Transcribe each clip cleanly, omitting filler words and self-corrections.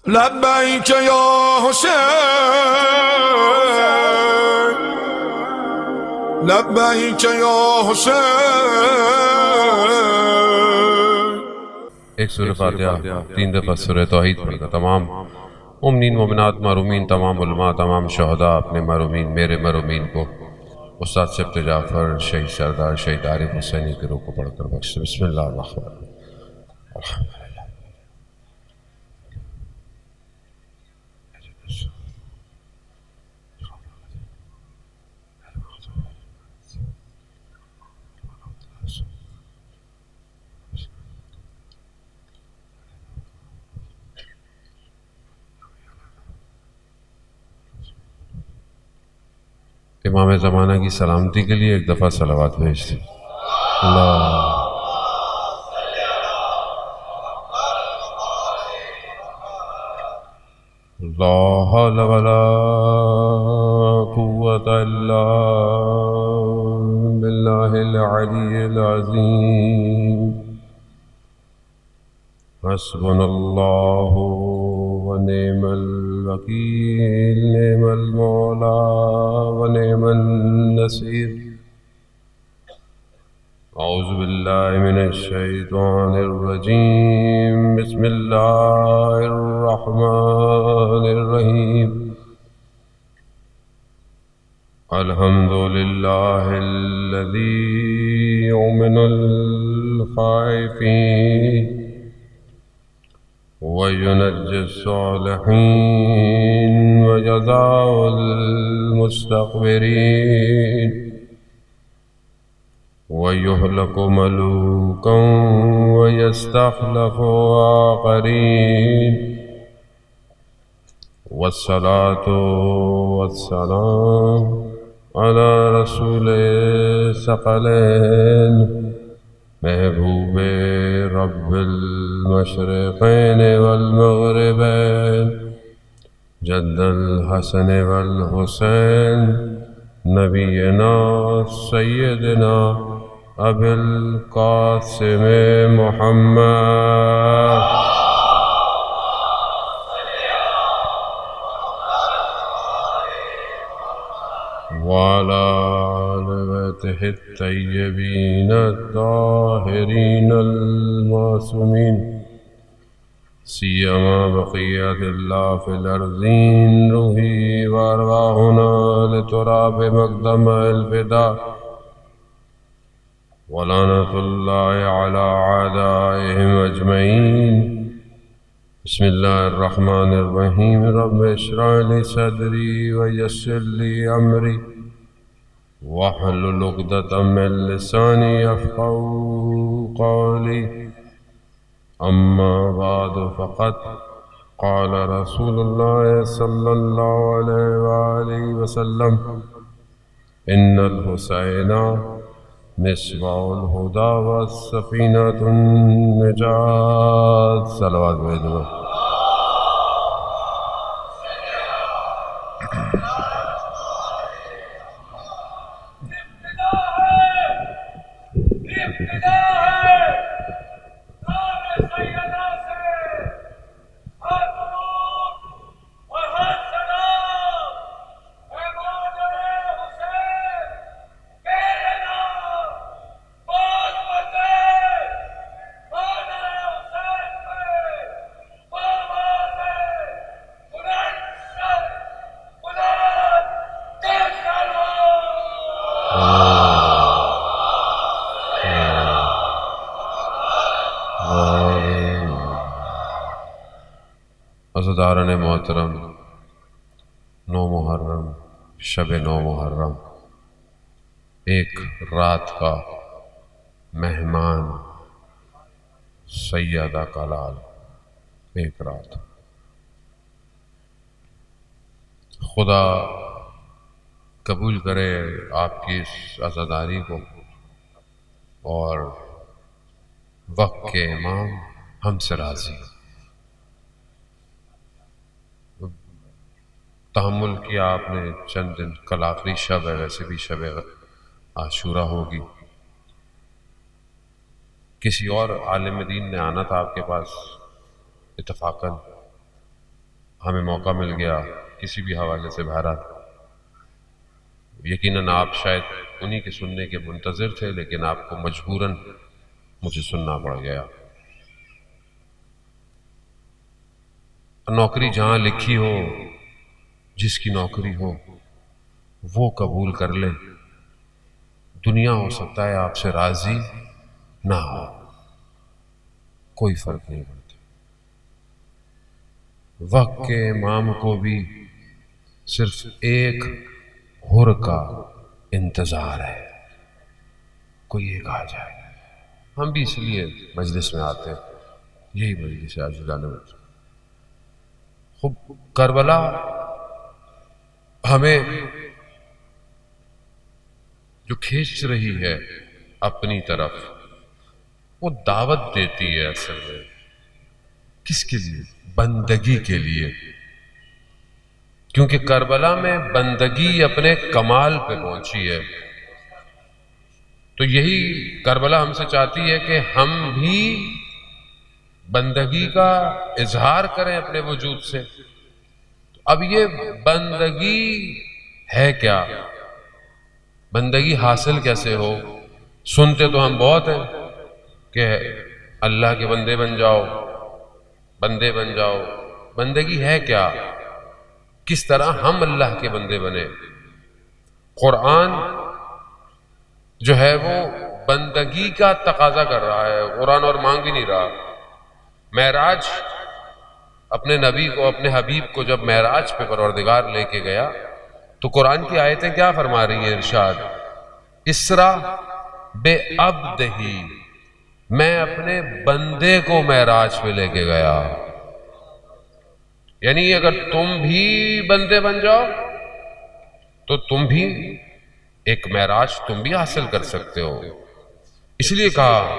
لبیک یا حسین، لبیک یا حسین۔ ایک سورہ فاتحہ 3 دفعہ سورہ توحید پڑھ کر تمام مومنین مومنات معرومین تمام علماء تمام شہداء اپنے معرومین میرے معرومین کو استاد سبت جعفر شہید سردار شہید عارف حسینی کے روح کو پڑھ کر بخش۔ بسم اللہ الرحمن الرحیم۔ امام زمانہ کی سلامتی کے لیے ایک دفعہ صلوات بھیجتے اللہ لا حول ولا قوة الا باللہ العلی العظیم حسبنا اللہ ونعم الوکیل نعم المولا ونعم النصیر۔ اعوذ باللہ من الشیطان الرجیم بسم اللہ الرحمن الرحیم۔ الحمد للہ الذی یؤمن الخائفین وينجي الصالحين وجزاء المستكبرين ويهلك ملوكا ويستخلف آخرين والصلاة والسلام على رسول الثقلين محبوب رب المشرقین والمغربین جد الحسن والحسین نبینا سیدنا ابی القاسم محمد وعلى آل بیتہ الطیبین الطاہرین المعصومین سیما بقیت اللہ فی الارضین روحی وارواحنا لتراب مقدم الفدا ولعنۃ اللہ علی اعدائہم اجمعین۔ بسم اللہ الرحمن الرحیم۔ رب اشرح لی صدری ویسر لی امری واحلل عقدۃ من لسانی یفقہوا قولی اما بعد فقد قال رسول اللہ صلی اللہ علیہ وآلہ وسلم ان الحسین مصباح الہدی والسفینۃ النجاۃ۔ صلوات بھیجو۔ عزاداران محترم، 9 محرم شب 9 محرم ایک رات کا مہمان سیدہ کا لال، ایک رات خدا قبول کرے آپ کی اس عزاداری کو، اور وقت کے امام ہم سے راضی۔ تحمل کیا آپ نے چند دن، کل آخری شب ہے، ویسے بھی شب عاشورہ ہوگی۔ کسی اور عالم دین نے آنا تھا آپ کے پاس اتفاقاً، ہمیں موقع مل گیا کسی بھی حوالے سے بہرحال، یقیناً آپ شاید انہی کے سننے کے منتظر تھے، لیکن آپ کو مجبوراً مجھے سننا پڑ گیا۔ نوکری جہاں لکھی ہو، جس کی نوکری ہو وہ قبول کر لے، دنیا ہو سکتا ہے آپ سے راضی نہ ہو، کوئی فرق نہیں پڑتا۔ وقت کے امام کو بھی صرف ایک حر کا انتظار ہے، کوئی ایک آ جائے۔ ہم بھی اس لیے مجلس میں آتے ہیں، یہی مجلس ہے آج جانے میں۔ خوب کربلا ہمیں جو کھینچ رہی ہے اپنی طرف، وہ دعوت دیتی ہے اصل میں کس کے لیے؟ بندگی کے لیے، کیونکہ کربلا میں بندگی اپنے کمال پہ پہنچی ہے۔ تو یہی کربلا ہم سے چاہتی ہے کہ ہم بھی بندگی کا اظہار کریں اپنے وجود سے۔ اب یہ بندگی ہے کیا؟ بندگی حاصل کیسے ہو؟ سنتے تو ہم بہت ہیں کہ اللہ کے بندے بن جاؤ، بندے بن جاؤ۔ بندگی ہے کیا؟ کس طرح ہم اللہ کے بندے بنے؟ قرآن جو ہے وہ بندگی کا تقاضا کر رہا ہے، قرآن اور مانگ بھی نہیں رہا۔ معراج اپنے نبی کو، اپنے حبیب کو جب معراج پہ پروردگار لے کے گیا تو قرآن کی آیتیں کیا فرما رہی ہیں؟ ارشاد، اسرا بے عبدہ، میں اپنے بندے کو معراج پہ لے کے گیا۔ یعنی اگر تم بھی بندے بن جاؤ تو تم بھی ایک معراج تم بھی حاصل کر سکتے ہو۔ اس لیے کہا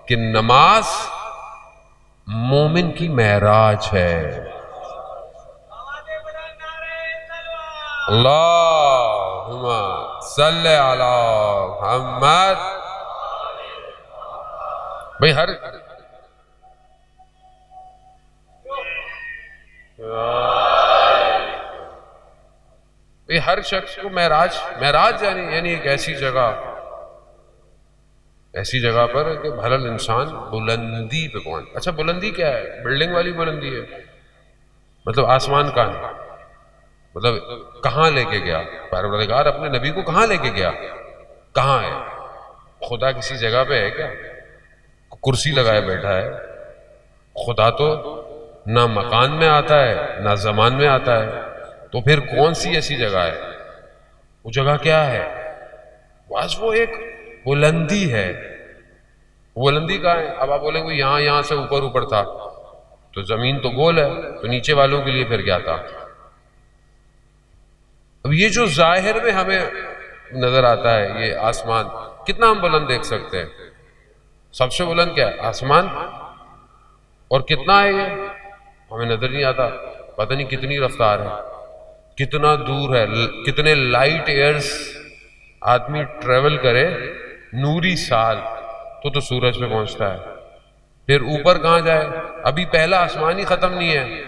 کہ نماز مومن کی معراج ہے۔ اللہم صلی علی محمد۔ بھئی ہر شخص کو معراج یعنی ایک ایسی جگہ پر کہ بھلا انسان بلندی پہ پہنچ۔ اچھا بلندی کیا ہے؟ بلڈنگ والی بلندی ہے؟ مطلب آسمان کا ہے؟ مطلب کہاں لے کے گیا پروردگار اپنے نبی کو؟ کہاں لے کے گیا؟ کہاں ہے؟ خدا کسی جگہ پہ ہے کیا؟ کرسی لگائے بیٹھا ہے؟ خدا تو نہ مکان میں آتا ہے نہ زمان میں آتا ہے، تو پھر کون سی ایسی جگہ ہے؟ وہ جگہ کیا ہے؟ بس وہ ایک بلندی ہے۔ بلندی کا ہے۔ اب آپ بولیں گے یہاں سے اوپر تھا تو زمین تو گول ہے، تو نیچے والوں کے لیے پھر کیا تھا؟ اب یہ جو ظاہر میں ہمیں نظر آتا ہے یہ آسمان، کتنا ہم بلند دیکھ سکتے ہیں؟ سب سے بلند کیا ہے؟ آسمان۔ اور کتنا ہے یہ؟ ہمیں نظر نہیں آتا، پتہ نہیں کتنی رفتار ہے، کتنا دور ہے، کتنے لائٹ ایئرز آدمی ٹریول کرے نوری سال تو سورج پہ پہنچتا ہے۔ پھر اوپر کہاں جائے؟ ابھی پہلا آسمان ہی ختم نہیں ہے،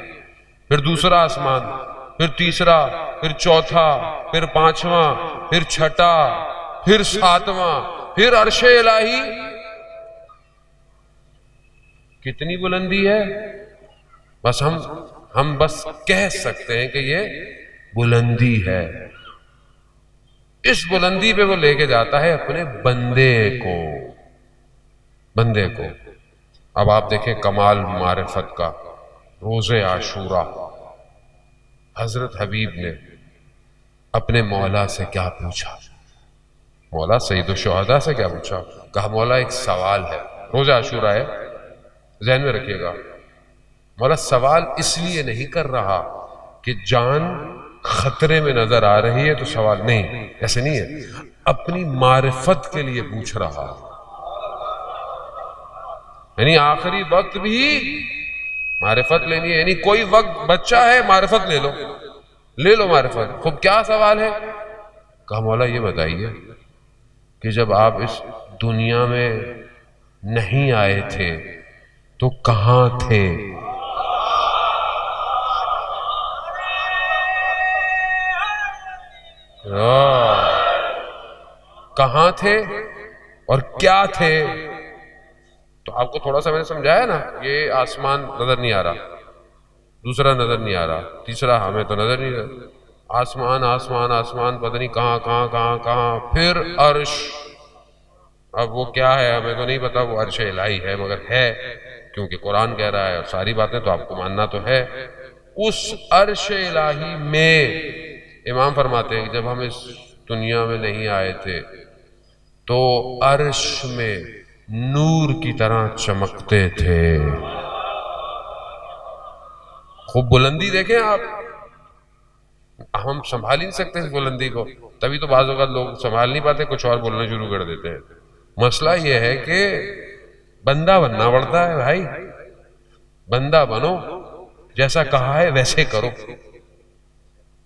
پھر دوسرا آسمان، پھر تیسرا، پھر چوتھا، پھر پانچواں، پھر چھٹا، پھر ساتواں، پھر عرش الہی۔ کتنی بلندی ہے؟ بس ہم بس کہہ سکتے ہیں کہ یہ بلندی ہے۔ اس بلندی پہ وہ لے کے جاتا ہے اپنے بندے کو۔ اب آپ دیکھیں کمال معرفت کا، روز عاشوراء حضرت حبیب نے اپنے مولا سے کیا پوچھا؟ مولا سید الشہداء سے کیا پوچھا؟ کہا مولا ایک سوال ہے، روز عاشوراء ہے، ذہن میں رکھیے گا، مولا سوال اس لیے نہیں کر رہا کہ جان خطرے میں نظر آ رہی ہے تو سوال نہیں، ایسے نہیں ہے، اپنی معرفت کے لیے پوچھ رہا، یعنی آخری وقت بھی معرفت لینی ہے، یعنی کوئی وقت بچہ ہے معرفت لے لو معرفت۔ خب کیا سوال ہے؟ کہا مولا یہ بتائیے کہ جب آپ اس دنیا میں نہیں آئے تھے تو کہاں تھے؟ کہاں تھے اور کیا تھے؟ تو آپ کو تھوڑا سا میں نے سمجھایا نا، یہ آسمان نظر نہیں آ رہا، دوسرا نظر نہیں آ رہا، تیسرا ہمیں تو نظر نہیں رہا، آسمان آسمان آسمان پتہ نہیں کہاں کہاں کہاں کہاں، پھر عرش، اب وہ کیا ہے ہمیں تو نہیں پتا، وہ عرش الہی ہے مگر ہے، کیونکہ قرآن کہہ رہا ہے اور ساری باتیں تو آپ کو ماننا تو ہے۔ اس عرش الہی میں امام فرماتے ہیں کہ جب ہم اس دنیا میں نہیں آئے تھے تو عرش میں نور کی طرح چمکتے تھے۔ خوب بلندی دیکھیں آپ، ہم سنبھال ہی نہیں سکتے اس بلندی کو، تبھی تو بعض اوقات لوگ سنبھال نہیں پاتے، کچھ اور بولنا شروع کر دیتے ہیں۔ مسئلہ یہ ہے کہ بندہ بننا پڑتا ہے بھائی، بندہ بنو، جیسا کہا ہے ویسے کرو،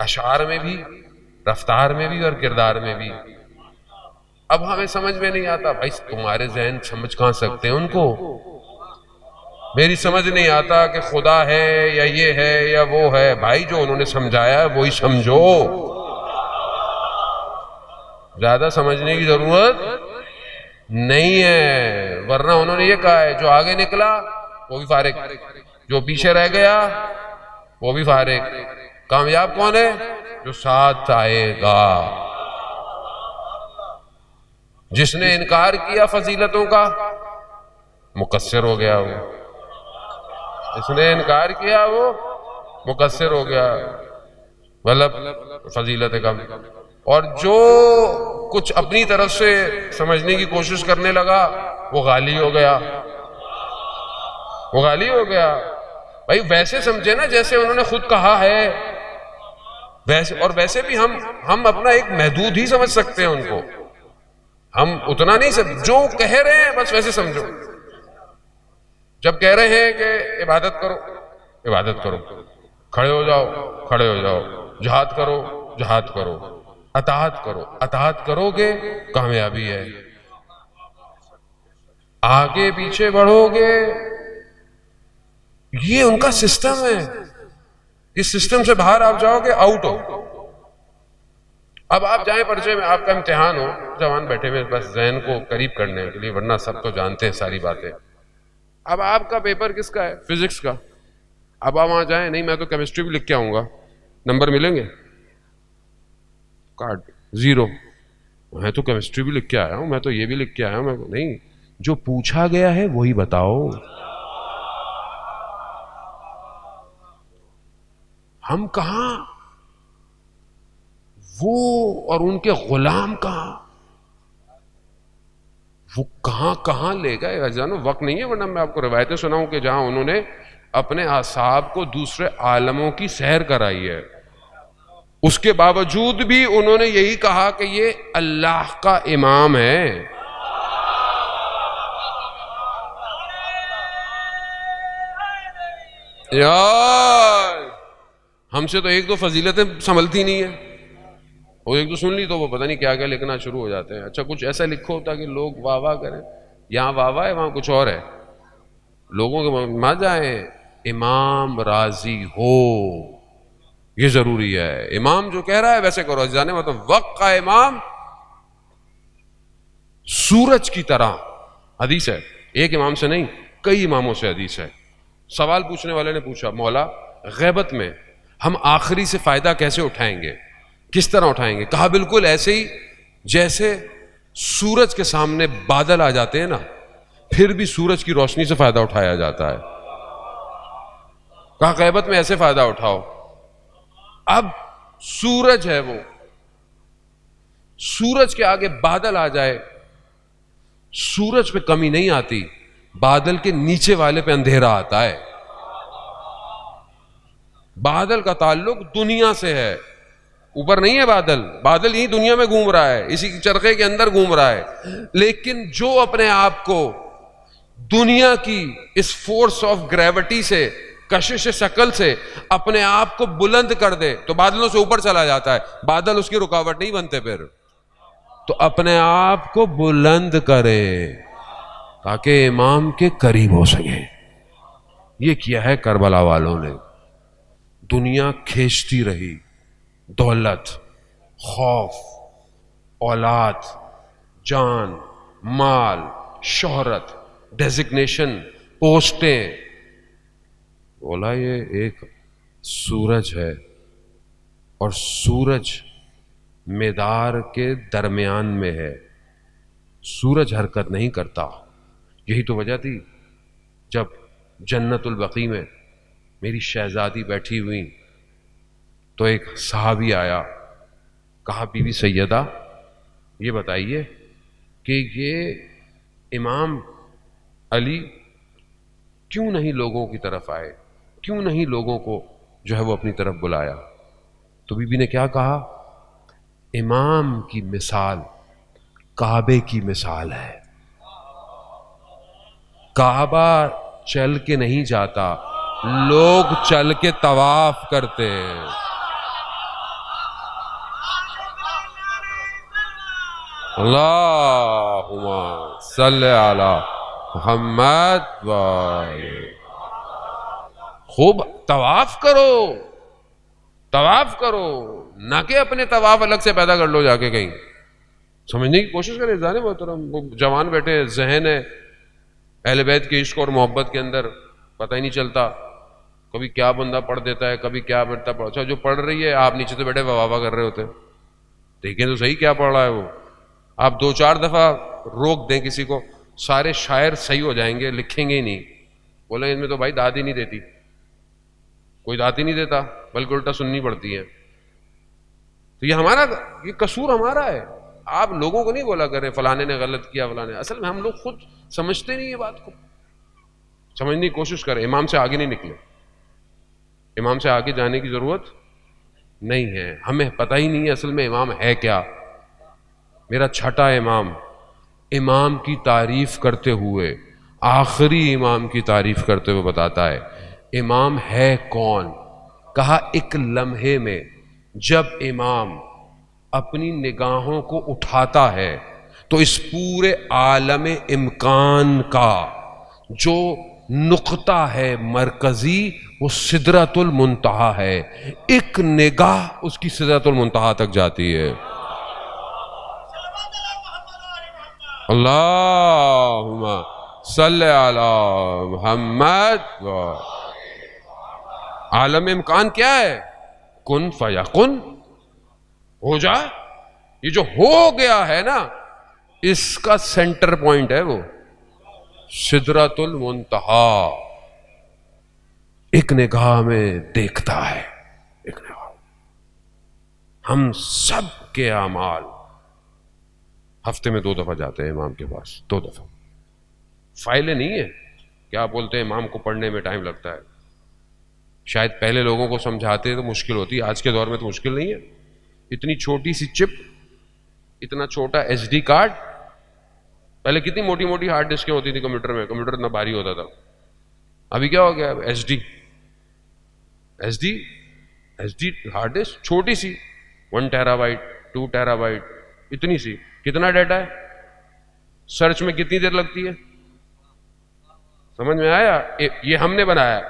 اشعار میں بھی، رفتار میں بھی اور کردار میں بھی۔ اب ہمیں سمجھ میں نہیں آتا بھائی، تمہارے ذہن سمجھ کہاں سکتے ہیں ان کو، میری سمجھ نہیں آتا کہ خدا ہے یا یہ ہے یا وہ ہے، بھائی جو انہوں نے سمجھایا ہے وہی سمجھو، زیادہ سمجھنے کی ضرورت نہیں ہے، ورنہ انہوں نے یہ کہا ہے جو آگے نکلا وہ بھی فارغ، جو پیچھے رہ گیا وہ بھی فارغ۔ کامیاب کون ہے؟ جو ساتھ آئے گا۔ جس نے انکار کیا فضیلتوں کا مقصر ہو گیا، وہ جس نے انکار کیا وہ مقصر ہو گیا، مطلب فضیلت کم، اور جو کچھ اپنی طرف سے سمجھنے کی کوشش کرنے لگا وہ غالی ہو گیا، وہ غالی ہو گیا۔ بھائی ویسے سمجھے نا جیسے انہوں نے خود کہا ہے، ویسے، اور ویسے بھی ہم اپنا ایک محدود ہی سمجھ سکتے ہیں ان کو، ہم اتنا نہیں سمجھ، جو کہہ رہے ہیں بس ویسے سمجھو۔ جب کہہ رہے ہیں کہ عبادت کرو عبادت کرو، کھڑے ہو جاؤ کھڑے ہو جاؤ، جہاد کرو جہاد کرو، اطاعت کرو، اطاعت کرو گے کامیابی ہے، آگے پیچھے بڑھو گے، یہ ان کا سسٹم ہے، اس سسٹم سے باہر آپ جاؤ گے آؤٹ ہو۔ اب آپ جائیں پرچے میں، آپ کا امتحان ہو، جوان بیٹھے ہوئے بس ذہن کو قریب کرنے کے لیے، ورنہ سب تو جانتے ہیں ساری باتیں۔ اب آپ کا پیپر کس کا ہے؟ فزکس کا۔ اب آپ وہاں جائیں، نہیں میں تو کیمسٹری بھی لکھ کے آؤں گا، نمبر ملیں گے؟ Card zero. میں تو کیمسٹری بھی لکھ کے آیا ہوں، میں تو یہ بھی لکھ کے آیا ہوں، میں نہیں، جو پوچھا گیا ہے وہی بتاؤ۔ ہم کہاں، وہ اور ان کے غلام کہاں، وہ کہاں کہاں لے گئے جانو، وقت نہیں ہے، ورنہ میں آپ کو روایتیں سناؤں کہ جہاں انہوں نے اپنے اصحاب کو دوسرے عالموں کی سیر کرائی ہے، اس کے باوجود بھی انہوں نے یہی کہا کہ یہ اللہ کا امام ہے۔ یار ہم سے تو ایک دو فضیلتیں سنبھلتی نہیں ہیں، وہ ایک دو سن لی تو وہ پتہ نہیں کیا کیا لکھنا شروع ہو جاتے ہیں۔ اچھا کچھ ایسا لکھو تاکہ لوگ واہ واہ کریں، یہاں واہ واہ ہے وہاں کچھ اور ہے، لوگوں کے ماں جائیں، امام راضی ہو، یہ ضروری ہے، امام جو کہہ رہا ہے ویسے کرو جانے، مطلب وقت کا امام سورج کی طرح، حدیث ہے، ایک امام سے نہیں کئی اماموں سے حدیث ہے۔ سوال پوچھنے والے نے پوچھا، مولا غیبت میں ہم آخری سے فائدہ کیسے اٹھائیں گے، کس طرح اٹھائیں گے؟ کہا بالکل ایسے ہی جیسے سورج کے سامنے بادل آ جاتے ہیں نا، پھر بھی سورج کی روشنی سے فائدہ اٹھایا جاتا ہے۔ کہا غیبت میں ایسے فائدہ اٹھاؤ۔ اب سورج ہے، وہ سورج کے آگے بادل آ جائے، سورج پہ کمی نہیں آتی، بادل کے نیچے والے پہ اندھیرا آتا ہے۔ بادل کا تعلق دنیا سے ہے، اوپر نہیں ہے بادل، بادل یہی دنیا میں گھوم رہا ہے، اسی چرخے کے اندر گھوم رہا ہے، لیکن جو اپنے آپ کو دنیا کی اس فورس آف گریوٹی سے، کشش ثقل سے اپنے آپ کو بلند کر دے تو بادلوں سے اوپر چلا جاتا ہے، بادل اس کی رکاوٹ نہیں بنتے۔ پھر تو اپنے آپ کو بلند کرے تاکہ امام کے قریب ہو سکے۔ یہ کیا ہے کربلا والوں نے، دنیا کھینچتی رہی، دولت، خوف، اولاد، جان، مال، شہرت، ڈیزگنیشن، پوسٹیں. بولا یہ ایک سورج ہے اور سورج مدار کے درمیان میں ہے، سورج حرکت نہیں کرتا. یہی تو وجہ تھی جب جنت البقیع میں میری شہزادی بیٹھی ہوئی تو ایک صحابی آیا، کہا بی بی سیدہ یہ بتائیے کہ یہ امام علی کیوں نہیں لوگوں کی طرف آئے، کیوں نہیں لوگوں کو جو ہے وہ اپنی طرف بلایا؟ تو بی بی نے کیا کہا؟ امام کی مثال کعبے کی مثال ہے. کعبہ چل کے نہیں جاتا، لوگ چل کے طواف کرتے ہیں. اللہم صلی علی محمد خوب طواف کرو، طواف کرو، نہ کہ اپنے طواف الگ سے پیدا کر لو جا کے کہیں. سمجھنے کی کوشش کریں ذہن محترم. جوان بیٹھے، ذہن ہے اہل بیت کے عشق اور محبت کے اندر، پتہ ہی نہیں چلتا کبھی کیا بندہ پڑھ دیتا ہے، کبھی کیا بیٹھتا پڑھ. اچھا جو پڑھ رہی ہے آپ نیچے تو بیٹھے واہ واہ کر رہے ہوتے ہیں، دیکھیں تو صحیح کیا پڑھ رہا ہے وہ. آپ 2-4 دفعہ روک دیں کسی کو، سارے شاعر صحیح ہو جائیں گے، لکھیں گے ہی نہیں. بولیں ان میں تو بھائی داد ہی نہیں دیتی، کوئی داد ہی نہیں دیتا بلکہ الٹا سننی پڑتی ہے. تو یہ ہمارا، یہ قصور ہمارا ہے. آپ لوگوں کو نہیں بولا کریں فلانے نے غلط کیا فلانے. اصل میں ہم لوگ خود سمجھتے نہیں یہ بات کو. سمجھنے کی کوشش کریں، امام سے آگے نہیں نکلے، امام سے آگے جانے کی ضرورت نہیں ہے. ہمیں پتہ ہی نہیں ہے اصل میں امام ہے کیا. میرا چھٹا امام، امام کی تعریف کرتے ہوئے، آخری امام کی تعریف کرتے ہوئے بتاتا ہے امام ہے کون. کہا ایک لمحے میں جب امام اپنی نگاہوں کو اٹھاتا ہے تو اس پورے عالم امکان کا جو نقطہ ہے مرکزی وہ سدرۃ المنتہا ہے. ایک نگاہ اس کی سدرۃ المنتہا تک جاتی ہے. اللہم صلی علی محمد. عالم امکان کیا ہے؟ کن فیکن، ہو جا. یہ جو ہو گیا ہے نا، اس کا سینٹر پوائنٹ ہے وہ سدرۃ المنتہا. ایک نگاہ میں دیکھتا ہے، ایک نگاہ. ہم سب کے اعمال ہفتے میں 2 دفعہ جاتے ہیں امام کے پاس، 2 دفعہ. فائلیں نہیں ہیں. کیا بولتے ہیں امام کو پڑھنے میں ٹائم لگتا ہے. شاید پہلے لوگوں کو سمجھاتے تو مشکل ہوتی، آج کے دور میں تو مشکل نہیں ہے. اتنی چھوٹی سی چپ، اتنا چھوٹا ایس ڈی کارڈ. پہلے کتنی موٹی موٹی ہارڈ ڈسکیں ہوتی تھی کمپیوٹر میں، کمپیوٹر اتنا بھاری ہوتا تھا. ابھی کیا ہو گیا؟ S D, S D, S D hard disk چھوٹی سی، 1 ٹیرا بائٹ، 2 ٹیرا بائٹ، اتنی سی. کتنا ڈیٹا ہے؟ سرچ میں کتنی دیر لگتی ہے؟ سمجھ میں آیا؟ یہ ہم نے بنایا،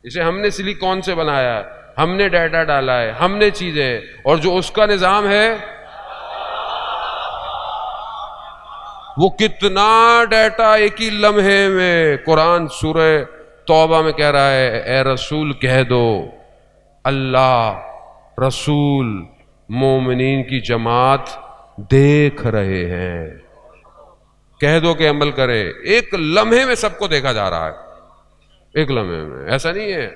اسے ہم نے سلیکون سے بنایا ہے، ہم نے ڈیٹا ڈالا ہے، ہم نے چیزیں، اور جو اس کا نظام ہے وہ کتنا ڈیٹا ایک ہی لمحے میں. قرآن سورہ توبہ میں کہہ رہا ہے اے رسول کہہ دو اللہ، رسول، مومنین کی جماعت دیکھ رہے ہیں. کہہ دو کہ عمل کرے. ایک لمحے میں سب کو دیکھا جا رہا ہے، ایک لمحے میں. ایسا نہیں ہے.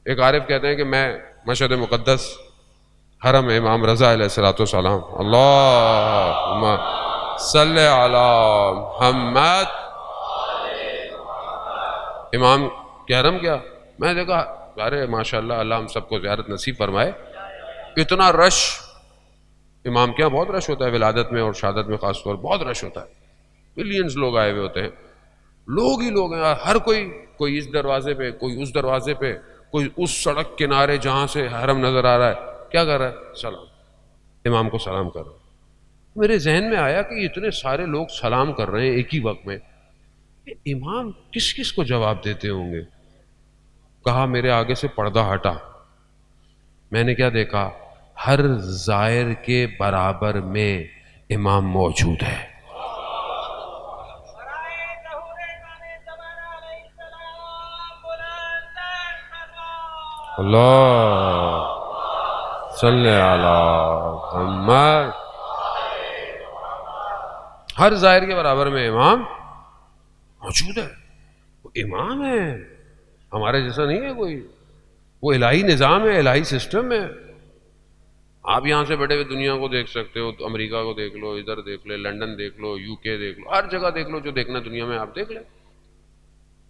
ایک عارف کہتے ہیں کہ میں مشہد مقدس حرم امام رضا علیہ الصلوۃ والسلام، اللہم صلی علی محمد. امام کے حرم کیا میں نے دیکھا، ارے ماشاءاللہ اللہ ہم سب کو زیارت نصیب فرمائے. اتنا رش امام کے یہاں بہت رش ہوتا ہے، ولادت میں اور شہادت میں خاص طور بہت رش ہوتا ہے. ملینز لوگ آئے ہوئے ہوتے ہیں، لوگ ہی لوگ ہیں. ہر کوئی اس دروازے پہ، کوئی اس دروازے پہ، کوئی اس سڑک کنارے جہاں سے حرم نظر آ رہا ہے. کیا کر رہا ہے؟ سلام، امام کو سلام کر رہا ہے. میرے ذہن میں آیا کہ اتنے سارے لوگ سلام کر رہے ہیں ایک ہی وقت میں، امام کس کس کو جواب دیتے ہوں گے؟ کہا میرے آگے سے پردہ ہٹا. میں نے کیا دیکھا؟ ہر زائر کے برابر میں امام موجود ہے. اللہ صلی علی محمد. ہر ظاہر کے برابر میں امام موجود ہے. وہ امام ہے، ہمارے جیسا نہیں ہے کوئی. وہ الہی نظام ہے، الہی سسٹم ہے. آپ یہاں سے بیٹھے ہوئے دنیا کو دیکھ سکتے ہو، امریکہ کو دیکھ لو، ادھر دیکھ لو، لنڈن دیکھ لو، یو کے دیکھ لو، ہر جگہ دیکھ لو. جو دیکھنا دنیا میں آپ دیکھ لیں.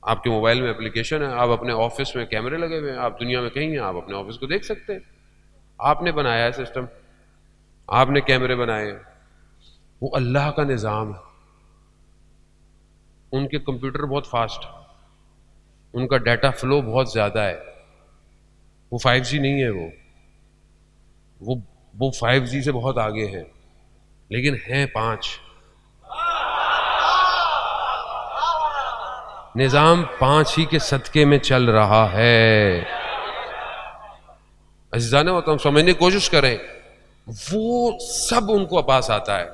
آپ کے موبائل میں اپلیکیشن ہے، آپ اپنے آفس میں کیمرے لگے ہوئے ہیں، آپ دنیا میں کہیں ہیں، آپ اپنے آفس کو دیکھ سکتے ہیں. آپ نے بنایا ہے سسٹم، آپ نے کیمرے بنائے. وہ اللہ کا نظام ہے. ان کے کمپیوٹر بہت فاسٹ، ان کا ڈیٹا فلو بہت زیادہ ہے. وہ 5G نہیں ہے، وہ 5G سے بہت آگے ہیں، لیکن ہیں 5. نظام 5 ہی کے صدقے میں چل رہا ہے. عزیزان محترم سمجھنے کی کوشش کریں. وہ سب ان کو پاس آتا ہے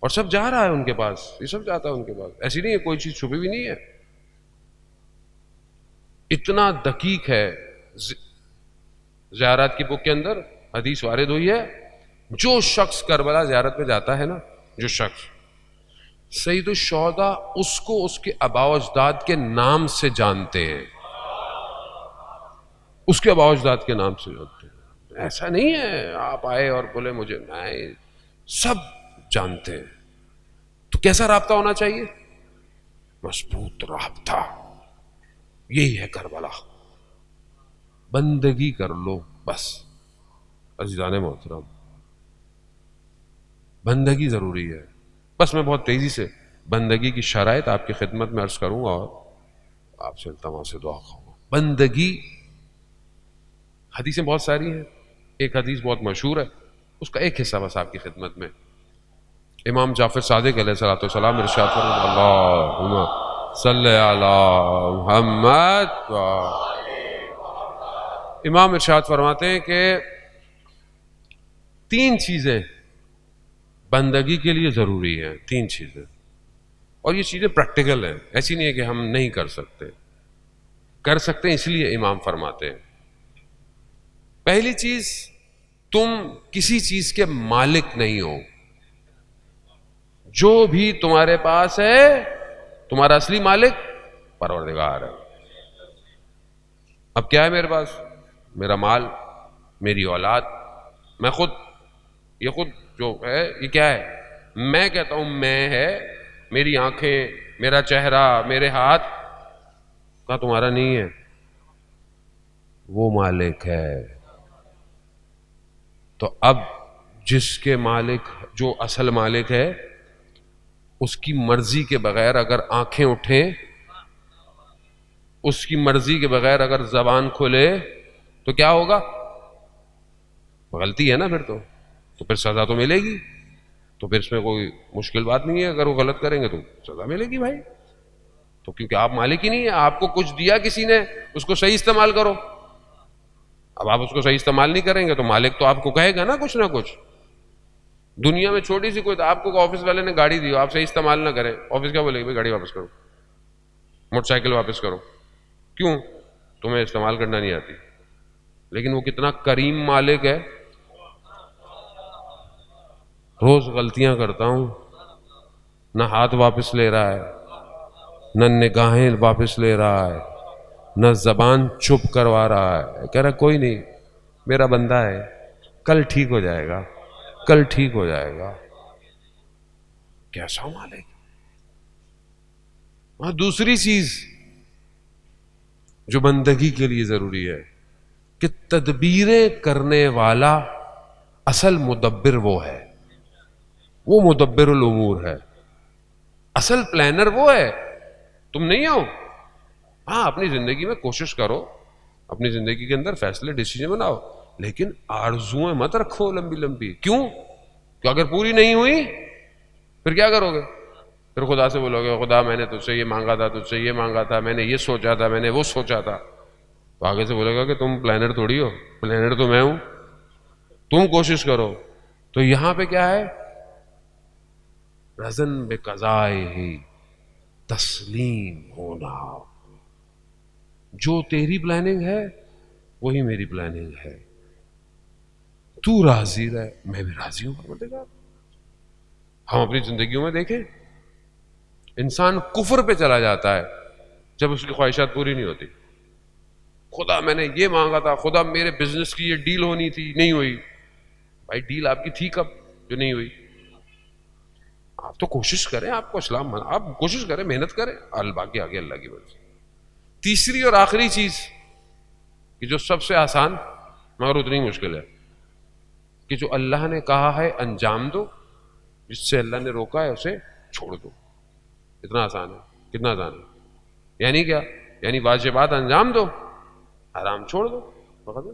اور سب جا رہا ہے ان کے پاس. یہ سب جاتا ہے ان کے پاس. ایسی نہیں ہے کوئی چیز چھپی بھی نہیں ہے. اتنا دقیق ہے. زیارات کی بک کے اندر حدیث وارد ہوئی ہے، جو شخص کربلا زیارت پہ جاتا ہے نا، جو شخص، سید الشہداء اس کو اس کے آباء و اجداد کے نام سے جانتے ہیں. اس کے آباء و اجداد کے نام سے جانتے ہیں. ایسا نہیں ہے آپ آئے اور بولے مجھے، نہیں، سب جانتے ہیں. تو کیسا رابطہ ہونا چاہیے؟ مضبوط رابطہ. یہی ہے کربلا. بندگی کر لو بس. عزیزان محترم بندگی ضروری ہے. بس میں بہت تیزی سے بندگی کی شرائط آپ کی خدمت میں عرض کروں گا اور آپ سے التماس سے دعا کروں گا. بندگی، حدیثیں بہت ساری ہیں. ایک حدیث بہت مشہور ہے، اس کا ایک حصہ بس آپ کی خدمت میں. امام جعفر صادق علیہ الصلوۃ والسلام ارشاد فرماتے ہیں، اللہم صلی علی محمد. امام ارشاد فرماتے ہیں کہ 3 چیزیں بندگی کے لیے ضروری ہیں. 3 چیزیں، اور یہ چیزیں پریکٹیکل ہیں. ایسی نہیں ہے کہ ہم نہیں کر سکتے، کر سکتے ہیں. اس لیے امام فرماتے ہیں، پہلی چیز، تم کسی چیز کے مالک نہیں ہو. جو بھی تمہارے پاس ہے تمہارا اصلی مالک پروردگار ہے. اب کیا ہے میرے پاس؟ میرا مال، میری اولاد، میں خود، یہ خود جو ہے یہ کیا ہے؟ میں کہتا ہوں میں ہے. میری آنکھیں، میرا چہرہ، میرے ہاتھ کا تمہارا نہیں ہے، وہ مالک ہے. تو اب جس کے مالک، جو اصل مالک ہے، اس کی مرضی کے بغیر اگر آنکھیں اٹھیں، اس کی مرضی کے بغیر اگر زبان کھلے تو کیا ہوگا؟ غلطی ہے نا پھر تو پھر سزا تو ملے گی. تو پھر اس میں کوئی مشکل بات نہیں ہے. اگر وہ غلط کریں گے تو سزا ملے گی بھائی. تو کیونکہ آپ مالک ہی نہیں ہے. آپ کو کچھ دیا کسی نے، اس کو صحیح استعمال کرو. اب آپ اس کو صحیح استعمال نہیں کریں گے تو مالک تو آپ کو کہے گا نا کچھ نہ کچھ. دنیا میں چھوٹی سی کوئی، آپ کو آفس والے نے گاڑی دی، آپ صحیح استعمال نہ کریں، آفس کیا بولے گی؟ بھائی گاڑی واپس کرو، موٹر سائیکل واپس کرو. کیوں؟ تمہیں استعمال کرنا نہیں آتی. لیکن وہ کتنا کریم مالک ہے. روز غلطیاں کرتا ہوں، نہ ہاتھ واپس لے رہا ہے، نہ نگاہیں واپس لے رہا ہے، نہ زبان چپ کروا رہا ہے. کہہ رہا کوئی نہیں، میرا بندہ ہے، کل ٹھیک ہو جائے گا، کل ٹھیک ہو جائے گا. کیسا مالک. ہاں، دوسری چیز جو بندگی کے لیے ضروری ہے کہ تدبیریں کرنے والا اصل مدبر وہ ہے، وہ مدبر الامور ہے. اصل پلانر وہ ہے، تم نہیں ہو. ہاں، اپنی زندگی میں کوشش کرو، اپنی زندگی کے اندر فیصلے، ڈیسیجن بناؤ، لیکن آرزویں مت رکھو لمبی لمبی. کیوں؟ کہ اگر پوری نہیں ہوئی پھر کیا کرو گے؟ پھر خدا سے بولو گے خدا میں نے تجھ سے یہ مانگا تھا، تجھ سے یہ مانگا تھا، میں نے یہ سوچا تھا، میں نے وہ سوچا تھا. تو آگے سے بولے گا کہ تم پلانر تھوڑی ہو، پلانر تو میں ہوں. تم کوشش کرو. تو یہاں پہ کیا ہے؟ رزن بے قضائے ہی تسلیم ہونا. جو تیری پلاننگ ہے وہی میری پلاننگ ہے. تو راضی رہ، میں بھی راضی ہوں پروردگار. ہم اپنی زندگیوں میں دیکھیں انسان کفر پہ چلا جاتا ہے جب اس کی خواہشات پوری نہیں ہوتی. خدا میں نے یہ مانگا تھا، خدا میرے بزنس کی یہ ڈیل ہونی تھی، نہیں ہوئی. بھائی ڈیل آپ کی تھی کب جو نہیں ہوئی؟ آپ تو کوشش کریں، آپ کو اسلام آپ کوشش کریں، محنت کریں، باقی آگے اللہ کی مرضی. تیسری اور آخری چیز کہ جو سب سے آسان مگر اتنی مشکل ہے کہ جو اللہ نے کہا ہے انجام دو، جس سے اللہ نے روکا ہے اسے چھوڑ دو. اتنا آسان ہے. کتنا آسان ہے؟ یعنی کیا؟ یعنی واجبات انجام دو، حرام چھوڑ دو. فقط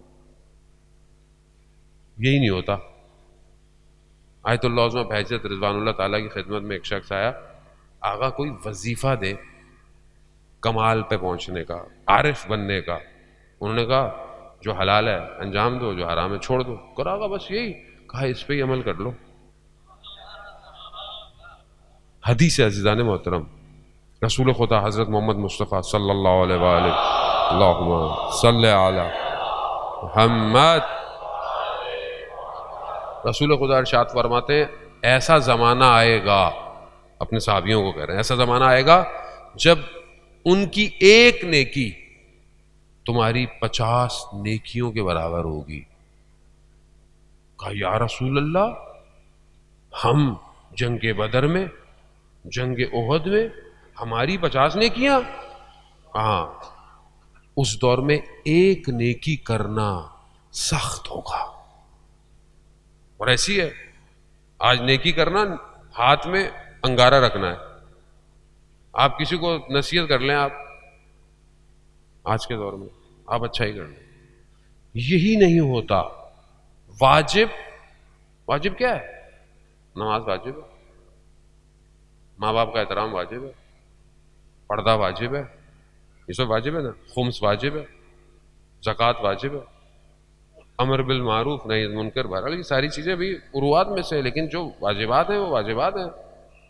یہی نہیں ہوتا. آیت اللہ عظمہ بہجت رضوان اللہ تعالیٰ کی خدمت میں ایک شخص آیا، آقا کوئی وظیفہ دے کمال پہ پہنچنے کا، عارف بننے کا. انہوں نے کہا جو حلال ہے انجام دو، جو حرام ہے چھوڑ دو. کرا آقا بس یہی کہا، اس پہ ہی عمل کر لو. حدیث عزیزان محترم، رسول خدا حضرت محمد مصطفیٰ صلی اللہ علیہ وآلہ اللہم صلی علی محمد. رسول خدا ارشاد فرماتے ہیں ایسا زمانہ آئے گا، اپنے صحابیوں کو کہہ رہے ہیں ایسا زمانہ آئے گا جب ان کی ایک نیکی تمہاری 50 نیکیوں کے برابر ہوگی. کہا یا رسول اللہ، ہم جنگ بدر میں، جنگ احد میں ہماری 50 نیکیاں؟ ہاں، اس دور میں ایک نیکی کرنا سخت ہوگا. اور ایسی ہے آج نیکی کرنا ہاتھ میں انگارہ رکھنا ہے. آپ کسی کو نصیحت کر لیں، آپ آج کے دور میں آپ اچھا ہی کر لیں. یہی نہیں ہوتا. واجب کیا ہے؟ نماز واجب ہے، ماں باپ کا احترام واجب ہے، پردہ واجب ہے، یہ سب واجب ہے نا. خمس واجب ہے، زکوٰۃ واجب ہے، امر بالمعروف نہی عن المنکر. بہرحال یہ ساری چیزیں بھی فروعات میں سے، لیکن جو واجبات ہیں وہ واجبات ہیں.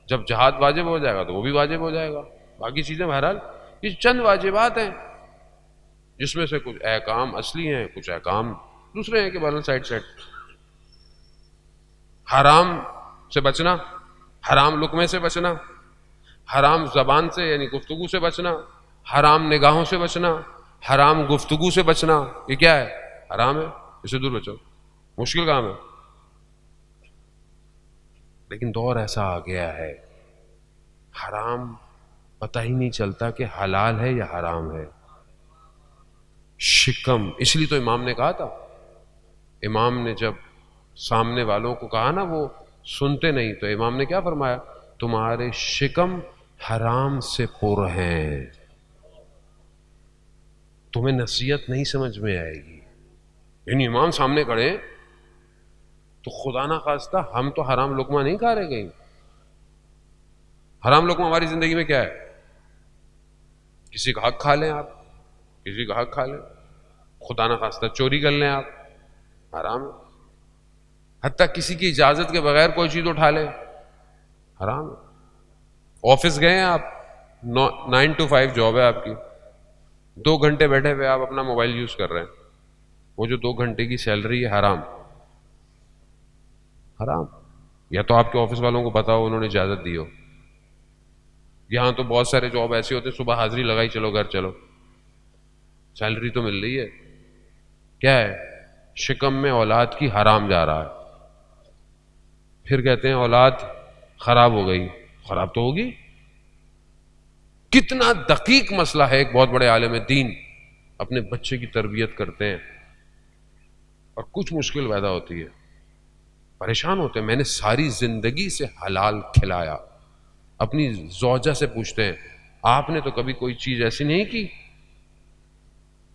جب جہاد واجب ہو جائے گا تو وہ بھی واجب ہو جائے گا. باقی چیزیں بہرحال یہ چند واجبات ہیں جس میں سے کچھ احکام اصلی ہیں، کچھ احکام دوسرے ہیں کہ بہرحال سائڈ. حرام سے بچنا، حرام لقمے سے بچنا، حرام زبان سے یعنی گفتگو سے بچنا، حرام نگاہوں سے بچنا، حرام گفتگو سے بچنا. یہ کیا ہے؟ حرام ہے، اسے دور بچو. مشکل کام ہے، لیکن دور ایسا آ گیا ہے حرام پتہ ہی نہیں چلتا کہ حلال ہے یا حرام ہے. شکم. اس لیے تو امام نے کہا تھا، امام نے جب سامنے والوں کو کہا نا وہ سنتے نہیں، تو امام نے کیا فرمایا؟ تمہارے شکم حرام سے پر ہیں، تمہیں نصیحت نہیں سمجھ میں آئے گی. یعنی امام سامنے کھڑے تو خدا نہ خواستہ ہم تو حرام لقمہ نہیں کھا رہے کہیں. حرام لقمہ ہماری زندگی میں کیا ہے؟ کسی کا حق کھا لیں آپ، کسی کا حق کھا لیں، خدا نہ خواستہ چوری کر لیں آپ، حرام ہے. حتیٰ کسی کی اجازت کے بغیر کوئی چیز اٹھا لیں، حرام ہے. آفس گئے ہیں آپ، 9 to 5 جاب ہے آپ کی، 2 گھنٹے بیٹھے ہوئے آپ اپنا موبائل یوز کر رہے ہیں، وہ جو 2 گھنٹے کی سیلری ہے حرام. حرام. یا تو آپ کے آفس والوں کو پتا ہو، انہوں نے اجازت دی ہو. یہاں تو بہت سارے جاب ایسے ہوتے ہیں صبح حاضری لگائی چلو گھر چلو، سیلری تو مل رہی ہے، کیا ہے؟ شکم میں اولاد کی حرام جا رہا ہے. پھر کہتے ہیں اولاد خراب ہو گئی. خراب تو ہوگی. کتنا دقیق مسئلہ ہے. ایک بہت بڑے عالم دین اپنے بچے کی تربیت کرتے ہیں اور کچھ مشکل پیدا ہوتی ہے، پریشان ہوتے ہیں. میں نے ساری زندگی سے حلال کھلایا. اپنی زوجہ سے پوچھتے ہیں آپ نے تو کبھی کوئی چیز ایسی نہیں کی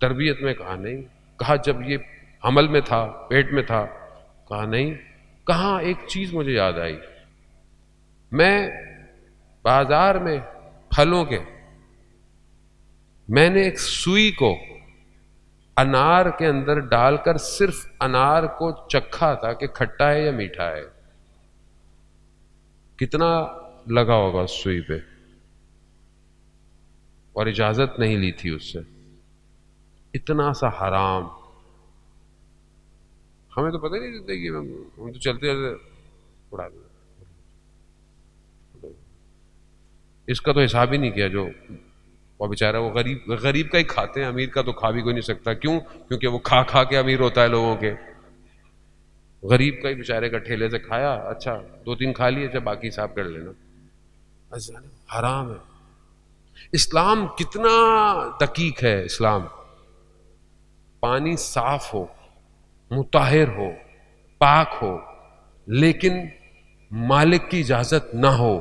تربیت میں؟ کہا نہیں. کہا جب یہ حمل میں تھا، پیٹ میں تھا؟ کہا نہیں. کہاں ایک چیز مجھے یاد آئی، میں بازار میں پھلوں کے، میں نے ایک سوئی کو انار کے اندر ڈال کر صرف انار کو چکھا تھا کہ کھٹا ہے یا میٹھا ہے. کتنا لگا ہوگا اس سوئی پہ، اور اجازت نہیں لی تھی اس سے. اتنا سا حرام. ہمیں تو پتہ نہیں زندگی میں، ہم تو چلتے چلتے اڑا دیں. اس کا تو حساب ہی نہیں کیا. جو وہ بیچارہ وہ غریب کا ہی کھاتے ہیں، امیر کا تو کھا بھی کوئی نہیں سکتا. کیوں؟ کیونکہ وہ کھا کھا کے امیر ہوتا ہے لوگوں کے. غریب کا ہی بیچارے کا ٹھیلے سے کھایا، اچھا 2-3 کھا لیے، اچھا باقی حساب کر لینا. حرام ہے. اسلام کتنا دقیق ہے. اسلام پانی صاف ہو، مطہر ہو، پاک ہو، لیکن مالک کی اجازت نہ ہو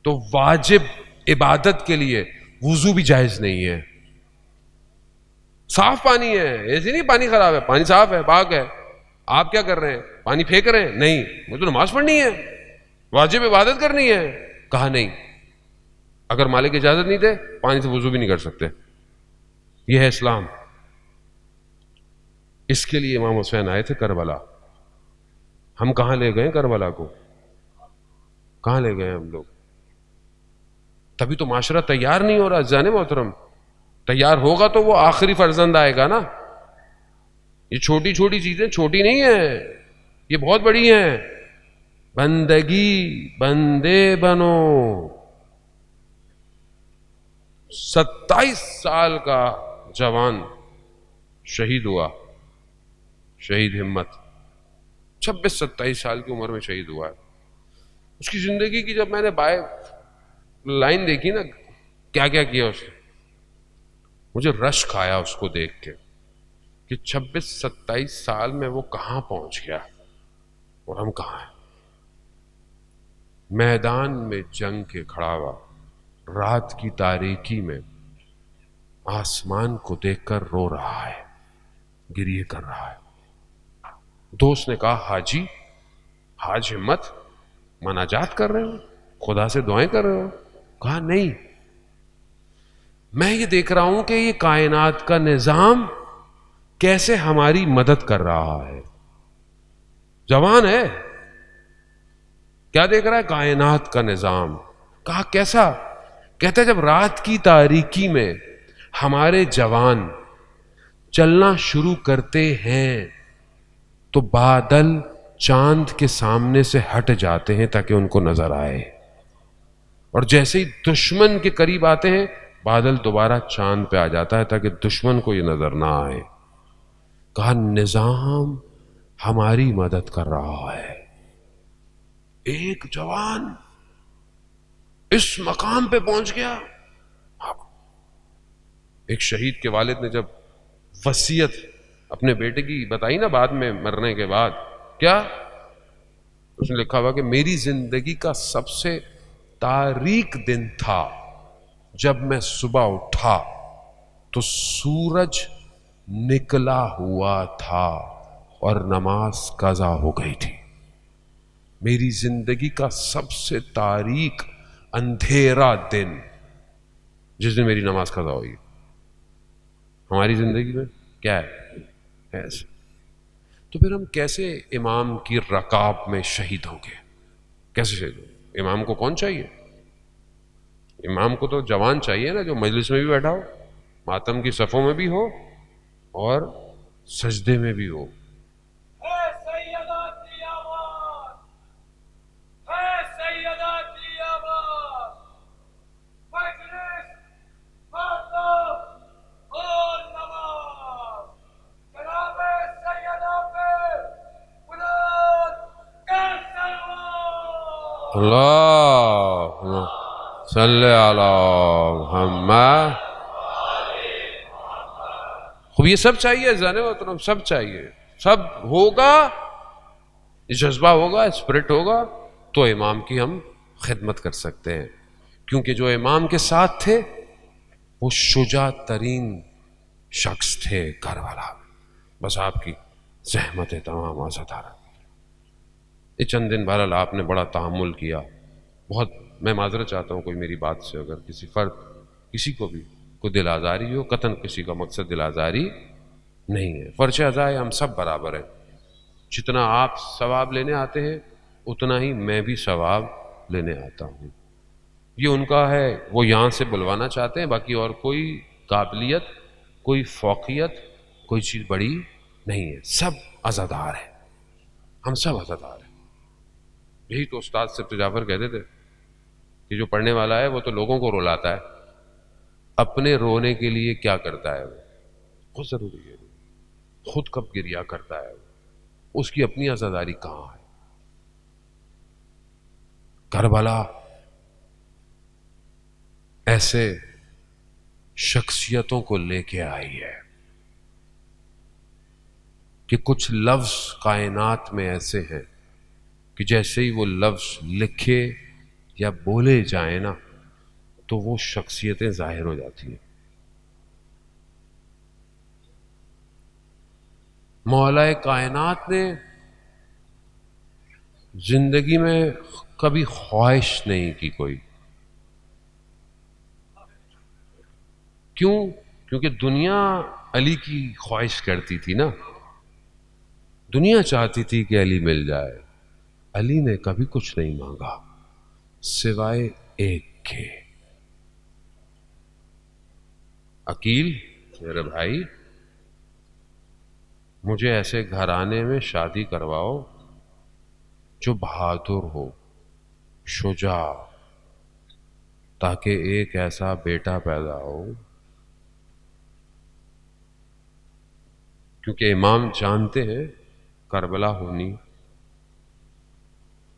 تو واجب عبادت کے لیے وضو بھی جائز نہیں ہے. صاف پانی ہے، ایسے نہیں پانی خراب ہے، پانی صاف ہے، پاک ہے. آپ کیا کر رہے ہیں؟ پانی پھینک رہے ہیں؟ نہیں، مجھے تو نماز پڑھنی ہے، واجب عبادت کرنی ہے. کہا نہیں، اگر مالک اجازت نہیں دے پانی سے وضو بھی نہیں کر سکتے. یہ ہے اسلام. اس کے لیے امام حسین آئے تھے کربلا. ہم کہاں لے گئے کربلا کو؟ کہاں لے گئے ہم لوگ؟ تبھی تو معاشرہ تیار نہیں ہو رہا. جانے محترم، تیار ہوگا تو وہ آخری فرزند آئے گا نا. یہ چھوٹی چھوٹی چیزیں چھوٹی نہیں ہیں، یہ بہت بڑی ہیں. بندگی، بندے بنو. 27 سال کا جوان شہید ہوا، شہید ہمت. 26-27 سال کی عمر میں شہید ہوا ہے. اس کی زندگی کی جب میں نے لائن دیکھی نا، کیا کیا کیا اس نے، مجھے رشک آیا اس کو دیکھ کے کہ 26-27 سال میں وہ کہاں پہنچ گیا اور ہم کہاں ہیں. میدان میں جنگ کے کھڑا ہوا، رات کی تاریکی میں آسمان کو دیکھ کر رو رہا ہے، گریہ کر رہا ہے. دوست نے کہا، حاجی، حاج ہمت، مناجات کر رہے ہو، خدا سے دعائیں کر رہے ہو؟ کہا نہیں، میں یہ دیکھ رہا ہوں کہ یہ کائنات کا نظام کیسے ہماری مدد کر رہا ہے. جوان ہے، کیا دیکھ رہا ہے؟ کائنات کا نظام. کہا کیسا؟ کہتا ہے جب رات کی تاریکی میں ہمارے جوان چلنا شروع کرتے ہیں تو بادل چاند کے سامنے سے ہٹ جاتے ہیں تاکہ ان کو نظر آئے، اور جیسے ہی دشمن کے قریب آتے ہیں بادل دوبارہ چاند پہ آ جاتا ہے تاکہ دشمن کو یہ نظر نہ آئے. کہا نظام ہماری مدد کر رہا ہے. ایک جوان اس مقام پہ پہنچ گیا. ایک شہید کے والد نے جب وصیت اپنے بیٹے کی بتائی نا بعد میں مرنے کے بعد، کیا اس نے لکھا ہوا کہ میری زندگی کا سب سے تاریک دن تھا جب میں صبح اٹھا تو سورج نکلا ہوا تھا اور نماز قضا ہو گئی تھی. میری زندگی کا سب سے تاریک اندھیرا دن جس دن میری نماز قضا ہوئی. ہماری زندگی میں کیا ہے ایسے؟ تو پھر ہم کیسے امام کی رکاب میں شہید ہوں گے؟ کیسے شہید ہوں گے؟ امام کو کون چاہیے؟ امام کو تو جوان چاہیے نا، جو مجلس میں بھی بیٹھا ہو، ماتم کی صفوں میں بھی ہو اور سجدے میں بھی ہو. اللہ صلی علی محمد. خوب یہ سب چاہیے جانے محترم، سب چاہیے. سب ہوگا، جذبہ ہوگا، اسپرٹ ہوگا تو امام کی ہم خدمت کر سکتے ہیں. کیونکہ جو امام کے ساتھ تھے وہ شجاع ترین شخص تھے کربلا. بس آپ کی زحمت تمام آزادار. یہ چند دن بہرحال آپ نے بڑا تحمل کیا. بہت میں معذرت چاہتا ہوں کوئی میری بات سے اگر کسی فرد، کسی کو بھی کو دل آزاری ہو، قطعاً کسی کا مقصد دل آزاری نہیں ہے۔ فرش ازائے ہم سب برابر ہیں، جتنا آپ ثواب لینے آتے ہیں اتنا ہی میں بھی ثواب لینے آتا ہوں۔ یہ ان کا ہے، وہ یہاں سے بلوانا چاہتے ہیں، باقی اور کوئی قابلیت، کوئی فوقیت، کوئی چیز بڑی نہیں ہے، سب عزادار ہیں، ہم سب عزادار ہیں۔ یہی تو استاد سبت جعفر کہتے تھے کہ جو پڑھنے والا ہے وہ تو لوگوں کو رلاتا ہے، اپنے رونے کے لیے کیا کرتا ہے وہ بہت ضروری ہے، خود کب گریا کرتا ہے وہ، اس کی اپنی عزاداری کہاں ہے؟ کربلا ایسے شخصیتوں کو لے کے آئی ہے کہ کچھ لفظ کائنات میں ایسے ہیں کہ جیسے ہی وہ لفظ لکھے یا بولے جائیں نا تو وہ شخصیتیں ظاہر ہو جاتی ہیں۔ مولا کائنات نے زندگی میں کبھی خواہش نہیں کی کوئی، کیوں؟ کیونکہ دنیا علی کی خواہش کرتی تھی نا، دنیا چاہتی تھی کہ علی مل جائے، علی نے کبھی کچھ نہیں مانگا سوائے ایک کے، عقیل میرے بھائی مجھے ایسے گھرانے میں شادی کرواؤ جو بہادر ہو، شجاع، تاکہ ایک ایسا بیٹا پیدا ہو، کیونکہ امام جانتے ہیں کربلا ہونی،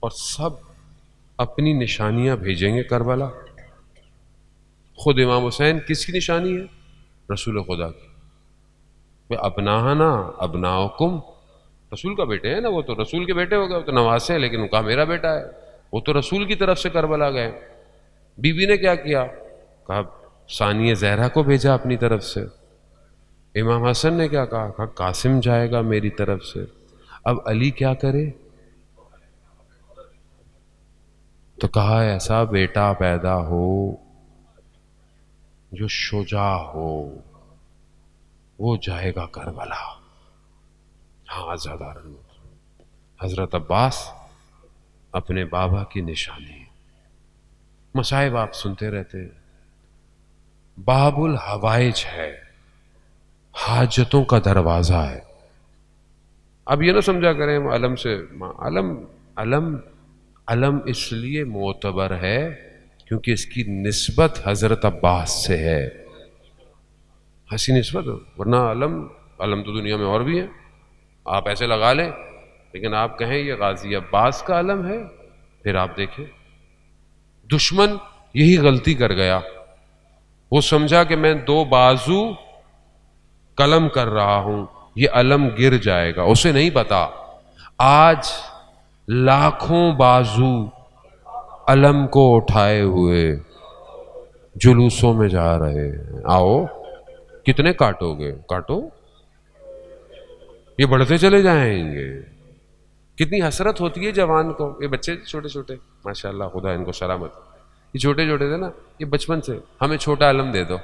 اور سب اپنی نشانیاں بھیجیں گے کربلا۔ خود امام حسین کس کی نشانی ہے؟ رسول خدا کی۔ ابناہنا ابناؤکم، رسول کا بیٹے ہیں نا، وہ تو رسول کے بیٹے ہو گئے، وہ تو نواسے ہیں، لیکن ان کا میرا بیٹا ہے، وہ تو رسول کی طرف سے کربلا گئے۔ بی بی نے کیا کیا؟ کہا ثانیہ زہرا کو بھیجا اپنی طرف سے۔ امام حسن نے کیا کہا؟ کہا قاسم جائے گا میری طرف سے۔ اب علی کیا کرے؟ تو کہا ایسا بیٹا پیدا ہو جو شجاع ہو، وہ جائے گا کربلا۔ ہاں عزادار حضرت عباس اپنے بابا کی نشانی، مصائب آپ سنتے رہتے ہیں۔ باب الحوائج ہے، حاجتوں کا دروازہ ہے۔ اب یہ نہ سمجھا کریں علم سے، علم اس لیے معتبر ہے کیونکہ اس کی نسبت حضرت عباس سے ہے، ایسی نسبت، ورنہ علم تو دنیا میں اور بھی ہے، آپ ایسے لگا لیں، لیکن آپ کہیں یہ غازی عباس کا علم ہے، پھر آپ دیکھیں دشمن یہی غلطی کر گیا، وہ سمجھا کہ میں دو بازو قلم کر رہا ہوں، یہ علم گر جائے گا، اسے نہیں پتا آج لاکھوں بازو علم کو اٹھائے ہوئے جلوسوں میں جا رہے ہیں۔ آؤ کتنے کاٹو گے؟ کاٹو، یہ بڑھتے چلے جائیں گے۔ کتنی حسرت ہوتی ہے جوان کو، یہ بچے چھوٹے چھوٹے ماشاءاللہ خدا ان کو سلامت، یہ چھوٹے چھوٹے تھے نا، یہ بچپن سے ہمیں چھوٹا علم دے دو،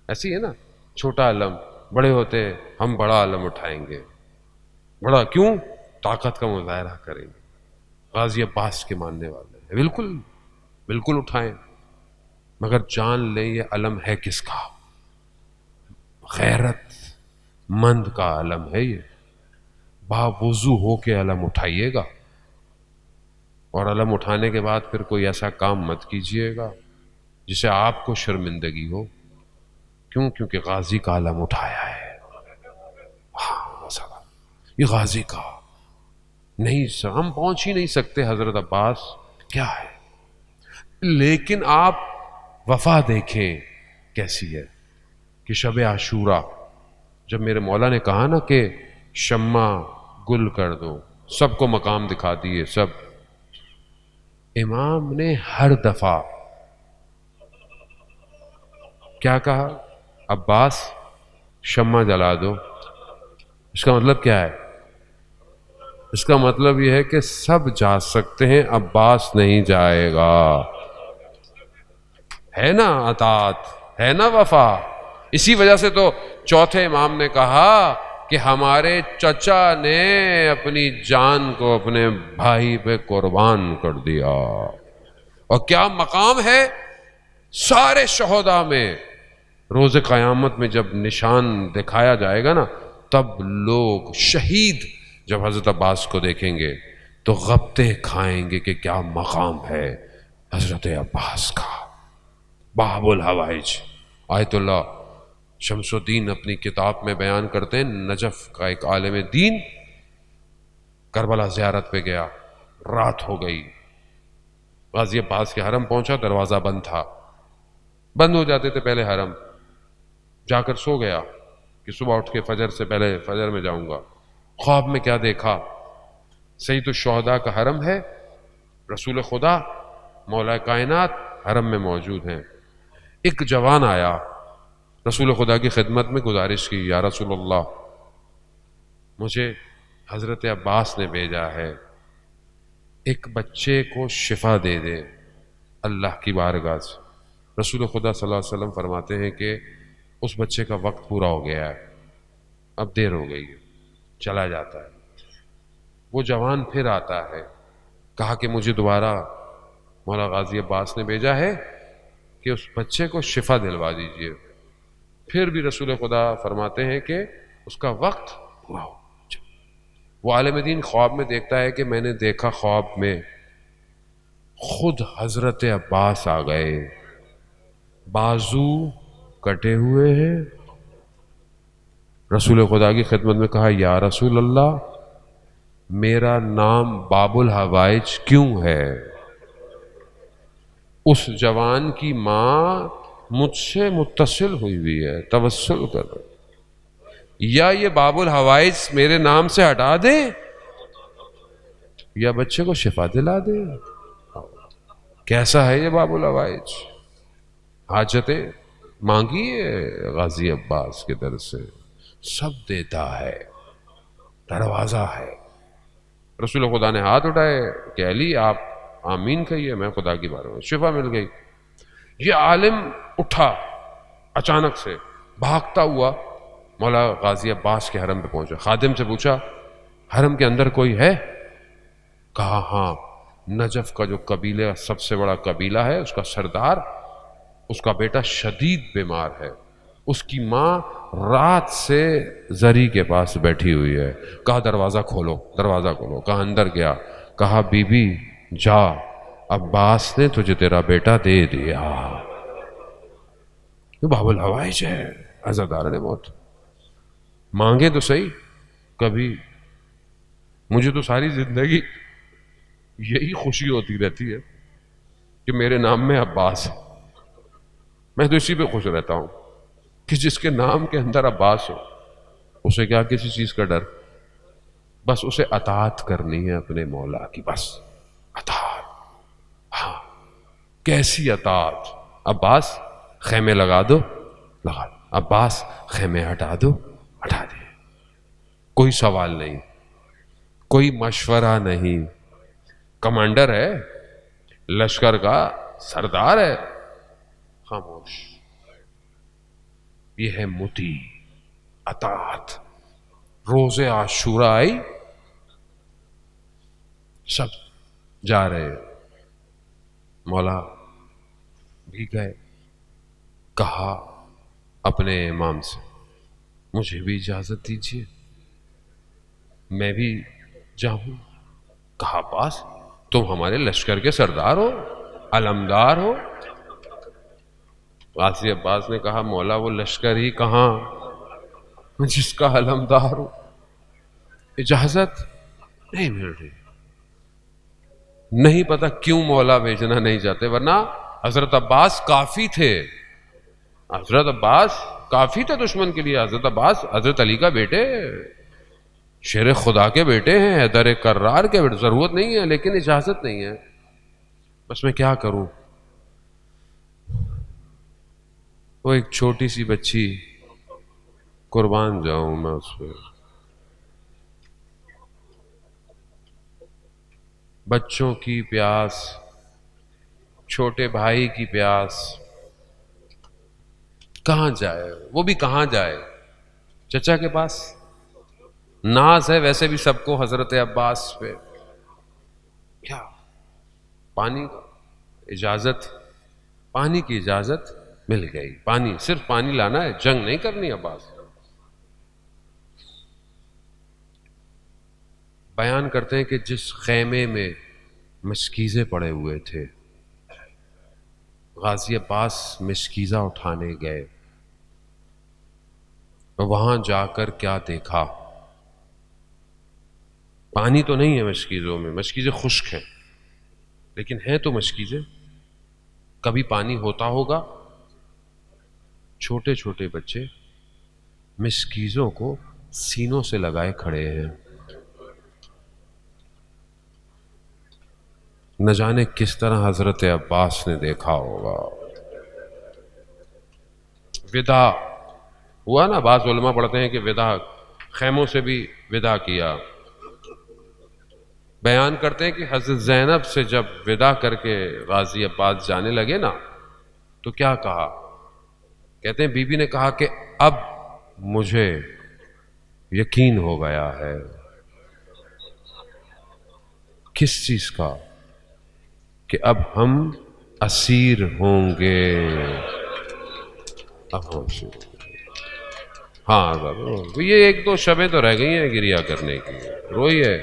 ایسی ہے نا، چھوٹا علم، بڑے ہوتے ہم بڑا علم اٹھائیں گے، بڑا کیوں؟ طاقت کا مظاہرہ کریں گے، غازی عباس کے ماننے والے ہیں، بالکل بالکل اٹھائیں، مگر جان لیں یہ علم ہے کس کا؟ غیرت مند کا علم ہے یہ، باوضو ہو کے علم اٹھائیے گا، اور علم اٹھانے کے بعد پھر کوئی ایسا کام مت کیجئے گا جسے آپ کو شرمندگی ہو، کیوں؟ کیونکہ غازی کا علم اٹھایا ہے۔ ہاں یہ غازی کا نہیں، ہم پہنچ ہی نہیں سکتے حضرت عباس کیا ہے، لیکن آپ وفا دیکھیں کیسی ہے کہ شب عاشورہ جب میرے مولا نے کہا نا کہ شمع گل کر دو، سب کو مقام دکھا دیے، سب، امام نے ہر دفعہ کیا کہا؟ عباس شمع جلا دو۔ اس کا مطلب کیا ہے؟ اس کا مطلب یہ ہے کہ سب جا سکتے ہیں، عباس نہیں جائے گا، ہے نا اطاعت، ہے نا وفا. اسی وجہ سے تو چوتھے امام نے کہا کہ ہمارے چچا نے اپنی جان کو اپنے بھائی پہ قربان کر دیا. اور کیا مقام ہے سارے شہداء میں. روز قیامت میں جب نشان دکھایا جائے گا نا، تب لوگ شہید جب حضرت عباس کو دیکھیں گے تو غبطے کھائیں گے کہ کیا مقام ہے حضرت عباس کا. باب الحوائج. آیت اللہ شمس الدین اپنی کتاب میں بیان کرتے ہیں، نجف کا ایک عالم دین کربلا زیارت پہ گیا، رات ہو گئی، غازی عباس کے حرم پہنچا، دروازہ بند تھا. بند ہو جاتے تھے پہلے حرم. جا کر سو گیا کہ صبح اٹھ کے فجر سے پہلے فجر میں جاؤں گا. خواب میں کیا دیکھا؟ سید الشہداء کا حرم ہے، رسول خدا مولا کائنات حرم میں موجود ہیں. ایک جوان آیا، رسول خدا کی خدمت میں گزارش کی، یا رسول اللہ مجھے حضرت عباس نے بھیجا ہے، ایک بچے کو شفا دے دے اللہ کی بارگاہ سے. رسول خدا صلی اللہ علیہ وسلم فرماتے ہیں کہ اس بچے کا وقت پورا ہو گیا ہے، اب دیر ہو گئی ہے. چلا جاتا ہے. وہ جوان پھر آتا ہے، کہا کہ مجھے دوبارہ مولا غازی عباس نے بھیجا ہے کہ اس بچے کو شفا دلوا دیجئے. پھر بھی رسول خدا فرماتے ہیں کہ اس کا وقت پورا ہو. وہ عالم دین خواب میں دیکھتا ہے کہ میں نے دیکھا خواب میں خود حضرت عباس آ گئے، بازو کٹے ہوئے ہیں. رسول خدا کی خدمت میں کہا، یا رسول اللہ میرا نام باب الحوائج کیوں ہے؟ اس جوان کی ماں مجھ سے متصل ہوئی ہے، توسل کر رہے، یا یہ باب الحوائج میرے نام سے ہٹا دے یا بچے کو شفا دلا دے. کیسا ہے یہ باب الحوائج؟ حاجتیں مانگی ہے غازی عباس کے در سے، سب دیتا ہے، دروازہ ہے. رسول خدا نے ہاتھ اٹھائے کہ علی آپ آمین کہیے، میں خدا کی بارگاہ میں. شفا مل گئی. یہ عالم اٹھا اچانک سے بھاگتا ہوا مولا غازی عباس کے حرم پہ پہنچا. خادم سے پوچھا حرم کے اندر کوئی ہے؟ کہا ہاں، نجف کا جو قبیلہ سب سے بڑا قبیلہ ہے اس کا سردار، اس کا بیٹا شدید بیمار ہے، اس کی ماں رات سے زری کے پاس بیٹھی ہوئی ہے. کہا دروازہ کھولو، دروازہ کھولو. کہا اندر گیا، کہا بی بی جا، عباس نے تجھے تیرا بیٹا دے دیا. یہ باب الحوائج ہے. عزادار نے موت مانگے تو صحیح. کبھی مجھے تو ساری زندگی یہی خوشی ہوتی رہتی ہے کہ میرے نام میں عباس ہے. میں تو اسی پہ خوش رہتا ہوں کہ جس کے نام کے اندر عباس ہو، اسے کیا کسی چیز کا ڈر، بس اسے اطاعت کرنی ہے اپنے مولا کی. بس اطاعت. ہاں کیسی اطاعت؟ عباس خیمے لگا دو، لگا دو. عباس خیمے ہٹا دو، ہٹا دے. کوئی سوال نہیں، کوئی مشورہ نہیں. کمانڈر ہے، لشکر کا سردار ہے، خاموش. یہ ہے مطیع اطاعت. روز عاشوراء آئی، سب جا رہے، مولا بھی گئے. کہا اپنے امام سے مجھے بھی اجازت دیجیے، میں بھی جاؤں. کہا عباس تم ہمارے لشکر کے سردار ہو، علمدار ہو. غازی عباس نے کہا مولا وہ لشکر ہی کہاں جس کا علمدار ہو. اجازت نہیں مل رہی. نہیں پتا کیوں مولا بھیجنا نہیں چاہتے، ورنہ حضرت عباس کافی تھے. حضرت عباس کافی تھے دشمن کے لیے. حضرت عباس حضرت علی کا بیٹے، شیر خدا کے بیٹے ہیں، حیدر کرار کے بیٹے. ضرورت نہیں ہے لیکن اجازت نہیں ہے. بس میں کیا کروں؟ وہ ایک چھوٹی سی بچی، قربان جاؤں میں اس پہ. بچوں کی پیاس، چھوٹے بھائی کی پیاس، کہاں جائے؟ وہ بھی کہاں جائے؟ چچا کے پاس ناز ہے ویسے بھی سب کو حضرت عباس پہ، کیا پانی اجازت، پانی کی اجازت مل گئی، پانی صرف پانی لانا ہے، جنگ نہیں کرنی عباس۔ بیان کرتے ہیں کہ جس خیمے میں مشکیزے پڑے ہوئے تھے، غازی عباس مشکیزہ اٹھانے گئے، وہاں جا کر کیا دیکھا؟ پانی تو نہیں ہے مشکیزوں میں، مشکیزیں خشک ہیں، لیکن ہیں تو مشکیزیں، کبھی پانی ہوتا ہوگا؟ چھوٹے چھوٹے بچے مشکیزوں کو سینوں سے لگائے کھڑے ہیں، نہ جانے کس طرح حضرت عباس نے دیکھا ہوگا۔ ودا ہوا نا، بعض علماء پڑھتے ہیں کہ ودا خیموں سے بھی ودا کیا۔ بیان کرتے ہیں کہ حضرت زینب سے جب ودا کر کے غازی عباس جانے لگے نا تو کیا کہا؟ کہتے ہیں بی بی نے کہا کہ اب مجھے یقین ہو گیا ہے۔ کس چیز کا؟ کہ اب ہم اسیر ہوں گے، اب ہم اسیر ہوں گے۔ ہاں ضرور، یہ ایک دو شبیں تو رہ گئی ہیں گریا کرنے کی، روئیے،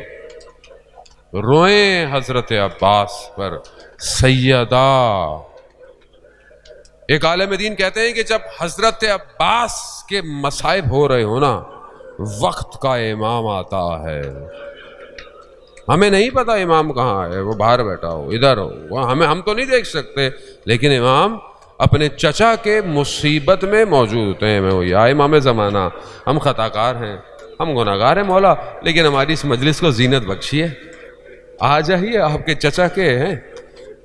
روئیں حضرت عباس پر سیدہ۔ ایک عالم دین کہتے ہیں کہ جب حضرت عباس کے مصائب ہو رہے ہو نا، وقت کا امام آتا ہے، ہمیں نہیں پتا امام کہاں ہے، وہ باہر بیٹھا ہو، ادھر ہو، وہ ہم تو نہیں دیکھ سکتے، لیکن امام اپنے چچا کے مصیبت میں موجود ہوتے ہیں۔ میں وہ یا امام زمانہ، ہم خطا کار ہیں، ہم گناہگار ہیں مولا، لیکن ہماری اس مجلس کو زینت بخشیے، آ جائیے، آپ کے چچا کے ہیں،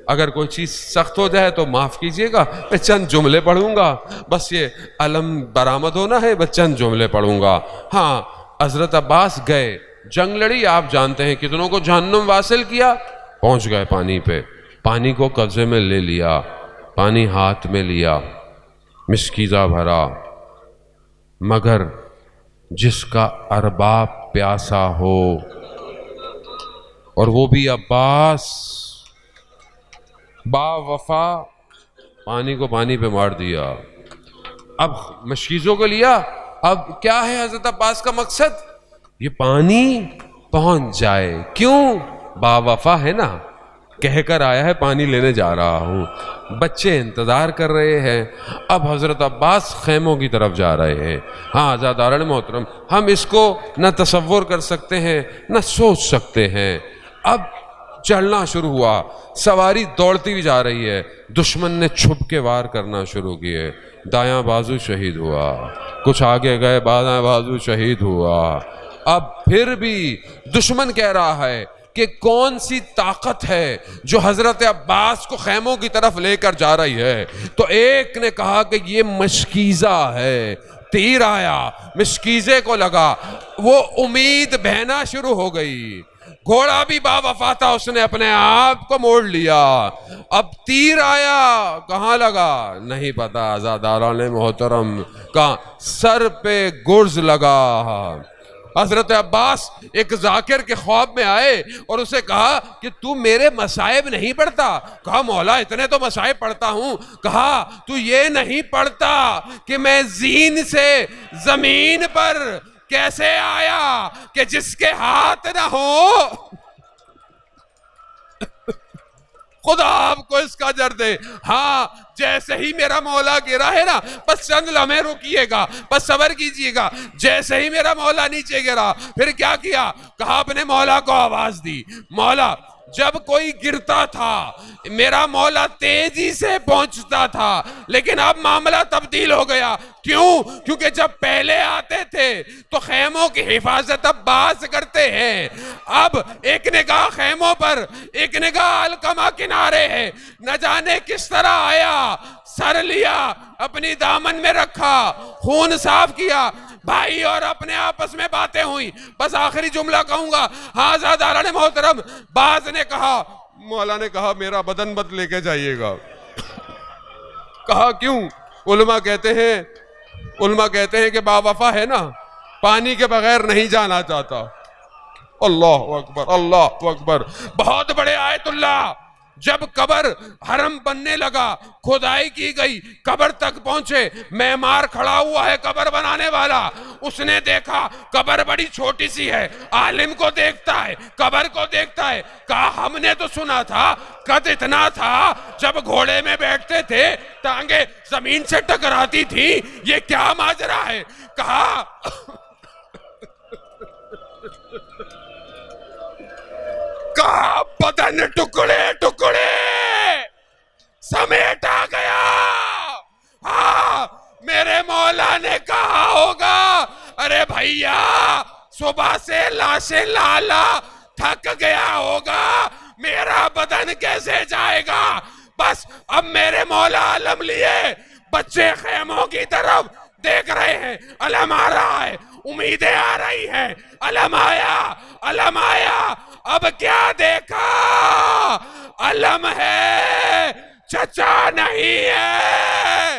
اگر کوئی چیز سخت ہو جائے تو معاف کیجئے گا، میں چند جملے پڑھوں گا، بس یہ علم برآمد ہونا ہے، بس چند جملے پڑھوں گا۔ ہاں حضرت عباس گئے، جنگ لڑی، آپ جانتے ہیں کتنوں کو جہنم واصل کیا، پہنچ گئے پانی پہ، پانی کو قبضے میں لے لیا، پانی ہاتھ میں لیا، مشکیزہ بھرا، مگر جس کا ارباب پیاسا ہو، اور وہ بھی عباس، با وفا، پانی کو پانی پہ مار دیا۔ اب مشکیزوں کو لیا، اب کیا ہے حضرت عباس کا مقصد؟ یہ پانی پہنچ جائے، کیوں؟ با وفا ہے نا، کہہ کر آیا ہے پانی لینے جا رہا ہوں، بچے انتظار کر رہے ہیں، اب حضرت عباس خیموں کی طرف جا رہے ہیں۔ ہاں عزیزان محترم، ہم اس کو نہ تصور کر سکتے ہیں نہ سوچ سکتے ہیں۔ اب چڑھنا شروع ہوا، سواری دوڑتی بھی جا رہی ہے، دشمن نے چھپ کے وار کرنا شروع کیے، دایاں بازو شہید ہوا، کچھ آگے گئے، بایاں بازو شہید ہوا۔ اب پھر بھی دشمن کہہ رہا ہے کہ کون سی طاقت ہے جو حضرت عباس کو خیموں کی طرف لے کر جا رہی ہے؟ تو ایک نے کہا کہ یہ مشکیزہ ہے، تیر آیا، مشکیزے کو لگا، وہ امید بہنا شروع ہو گئی، گھوڑا بھی با وفا تھا، اس نے اپنے آپ کو موڑ لیا، اب تیر آیا، کہاں لگا نہیں پتا، عزیزان محترم، کہاں سر پہ گرز لگا۔ حضرت عباس ایک ذاکر کے خواب میں آئے اور اسے کہا کہ تو میرے مصائب نہیں پڑھتا؟ کہا مولا اتنے تو مصائب پڑھتا ہوں۔ کہا تو یہ نہیں پڑھتا کہ میں زین سے زمین پر کیسے آیا کہ جس کے ہاتھ نہ ہو؟ خدا آپ کو اس کا اجر دے۔ ہاں جیسے ہی میرا مولا گرا ہے نا، بس چند لمحے رکیے گا، بس صبر کیجئے گا، جیسے ہی میرا مولا نیچے گرا، پھر کیا کیا؟ کہا اپنے مولا کو آواز دی، مولا جب کوئی گرتا تھا میرا مولا تیزی سے پہنچتا تھا، لیکن اب معاملہ تبدیل ہو گیا۔ کیوں؟ کیونکہ جب پہلے آتے تھے تو خیموں کی حفاظت عباس کرتے ہیں، اب ایک نگاہ خیموں پر، ایک نگاہ علقمہ کنارے ہے، نہ جانے کس طرح آیا، سر لیا، اپنی دامن میں رکھا، خون صاف کیا، بھائی اور اپنے آپس میں باتیں ہوئی۔ بس آخری جملہ کہوں گا، ہاں عزیزان محترم، بعض نے کہا، مولا نے کہا میرا بدن مت لے کے جائیے گا۔ کہا کیوں؟ علماء کہتے ہیں کہ با وفا ہے نا، پانی کے بغیر نہیں جانا چاہتا۔ اللہ اکبر، اللہ اکبر۔ بہت بڑے آیت اللہ، جب قبر حرم بننے لگا، کھدائی کی گئی، قبر تک پہنچے، معمار کھڑا ہوا ہے قبر بنانے والا، اس نے دیکھا قبر بڑی چھوٹی سی ہے، عالم کو دیکھتا ہے، قبر کو دیکھتا ہے، کہا ہم نے تو سنا تھا قد اتنا تھا، جب گھوڑے میں بیٹھتے تھے ٹانگیں زمین سے ٹکراتی تھی، یہ کیا ماجرا ہے؟ کہا بدن ٹکڑے ٹکڑے سمیٹا گیا۔ ہاں میرے مولا نے کہا ہوگا ارے بھائیا صبح سے لاشیں لالا تھک گیا ہوگا، میرا بدن کیسے جائے گا؟ بس اب میرے مولا علم لیے بچے خیموں کی طرف دیکھ رہے ہیں، علم آ رہا ہے، امیدیں آ رہی ہیں، علم آیا، علم آیا۔ اب کیا دیکھا؟ علم ہے، چچا نہیں ہے۔